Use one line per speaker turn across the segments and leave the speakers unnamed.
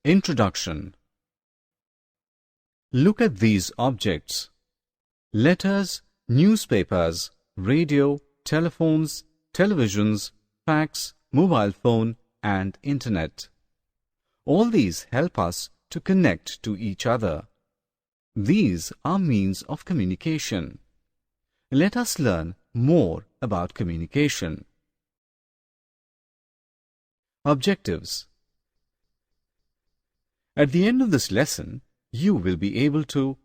Introduction. Look at these objects: letters, newspapers, radio, telephones, televisions, fax, mobile phone, and internet. All these help us to connect to each other. These are means of communication. Let us learn more about communication. Objectives. At the end of this lesson, you will be able to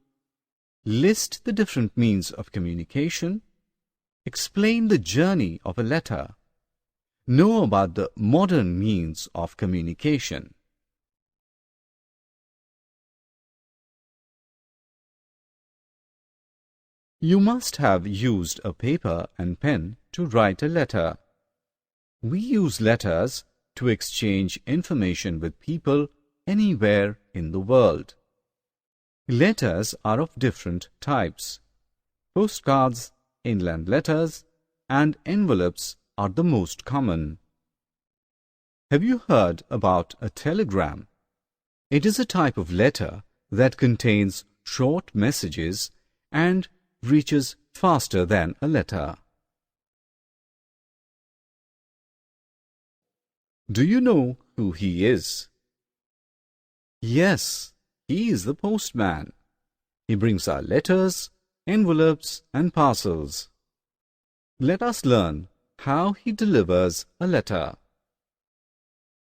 list the different means of communication, explain the journey of a letter, know about the modern means of communication. You must have used a paper and pen to write a letter. We use letters to exchange information with people anywhere in the world. Letters are of different types. Postcards, inland letters, and envelopes are the most common. Have you heard about a telegram? It is a type of letter that contains short messages and reaches faster than a letter. Do you know who he is? Yes, he is the postman. He brings our letters, envelopes, and parcels. Let us learn how he delivers a letter.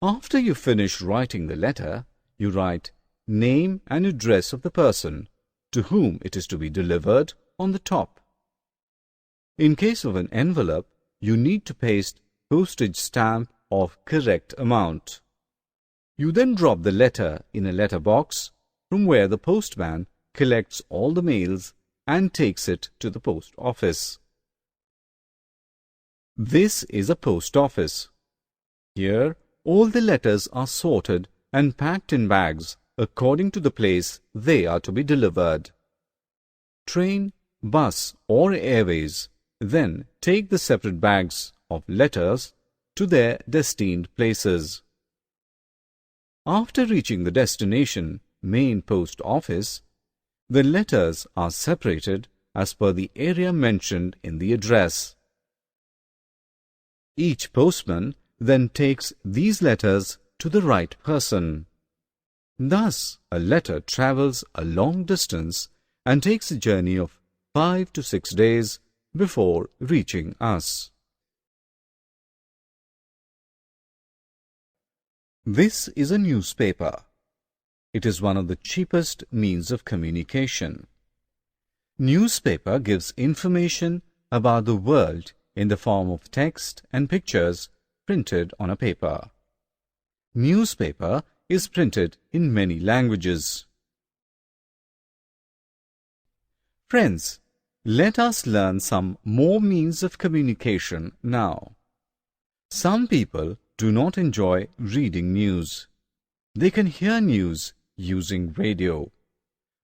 After you finish writing the letter, you write name and address of the person to whom it is to be delivered on the top. In case of an envelope, you need to paste postage stamp of correct amount. You then drop the letter in a letter box from where the postman collects all the mails and takes it to the post office. This is a post office. Here, all the letters are sorted and packed in bags according to the place they are to be delivered. Train, bus, or airways then take the separate bags of letters to their destined places. After reaching the destination main post office, the letters are separated as per the area mentioned in the address. Each postman then takes these letters to the right person. Thus, a letter travels a long distance and takes a journey of 5 to 6 days before reaching us. This is a newspaper. It is one of the cheapest means of communication. Newspaper gives information about the world in the form of text and pictures printed on a paper. Newspaper is printed in many languages. Friends, let us learn some more means of communication now. Some people do not enjoy reading news. They can hear news using radio.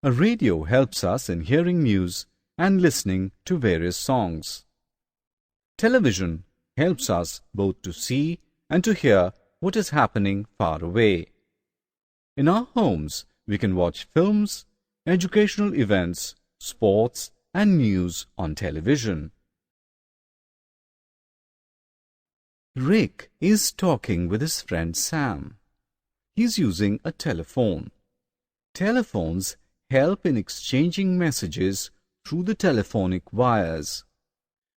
A radio helps us in hearing news and listening to various songs. Television helps us both to see and to hear what is happening far away. In our homes, we can watch films, educational events, sports, and news on television. Rick is talking with his friend Sam. He's using a telephone. Telephones help in exchanging messages through the telephonic wires.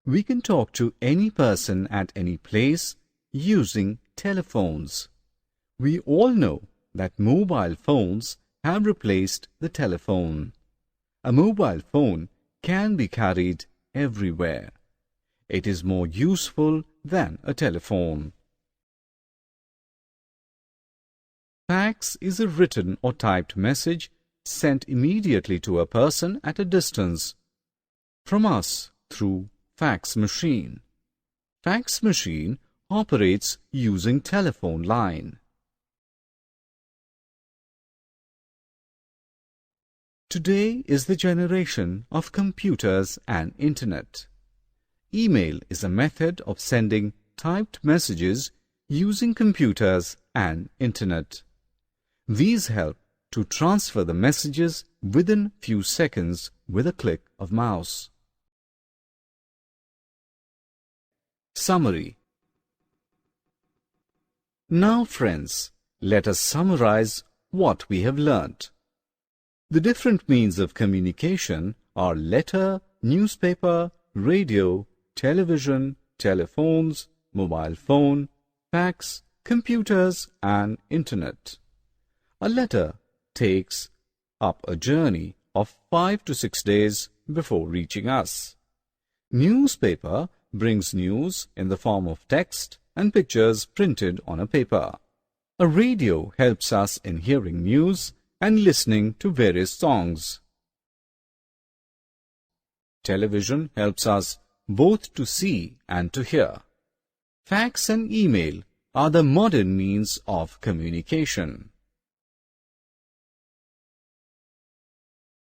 We can talk to any person at any place using telephones. We all know that mobile phones have replaced the telephone. A mobile phone can be carried everywhere. It is more useful than a telephone. Fax is a written or typed message sent immediately to a person at a distance from us through fax machine. Fax machine operates using telephone line. Today is the generation of computers and internet. Email is a method of sending typed messages using computers and internet. These help to transfer the messages within few seconds with a click of mouse. Summary. Now friends, let us summarize what we have learnt. The different means of communication are letter, newspaper, radio, television, telephones, mobile phone, fax, computers and internet. A letter takes up a journey of 5 to 6 days before reaching us. Newspaper brings news in the form of text and pictures printed on a paper. A radio helps us in hearing news and listening to various songs. Television helps us both to see and to hear. Fax and email are the modern means of communication.